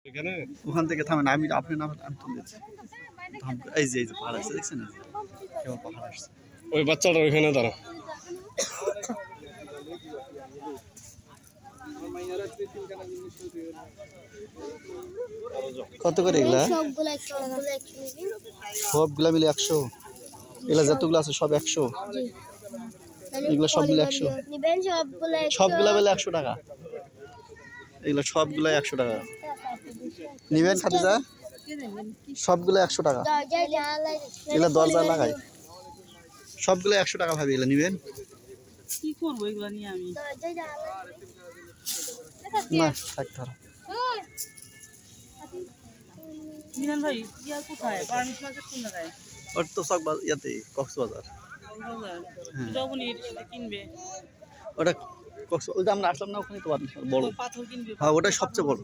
এখানে ওখান থেকে থামেন, আমি আপনি নামেন, আমি তুলেছি। এই যে পাহাড় আসছে, দেখছেন? কেমন পাহাড় আসছে। ওই বাচ্চাটা ওইখানে দাঁড়া। কত করে এগুলা? সবগুলা মিলে 100। এগুলা যতগুলো আছে সব 100। এগুলো সব মিলে 100। সবগুলা মিলে 100 টাকা। এগুলো সবগুলাই 100 টাকা নিবেন খাদিজা। সবগুলো 100 টাকা। এগুলো দরজা লাগাই। সবগুলো 100 টাকা ভাবি। এগুলো নিবেন? কি করবো এগুলা নিয়ে আমি? না থাক ধরো। মিলন ভাই ইয়া কোথায়? পারমিট মার্কেট কোন জায়গায়? ওর তো সব ইয়াতে কক্সবাজার। এটাও উনি এর সাথে কিনবে। ওটা ওই যে আমরা আসলাম না, ওখানে তো বড়। পাথর কিনবে। হ্যাঁ ওটাই সবচেয়ে বড়।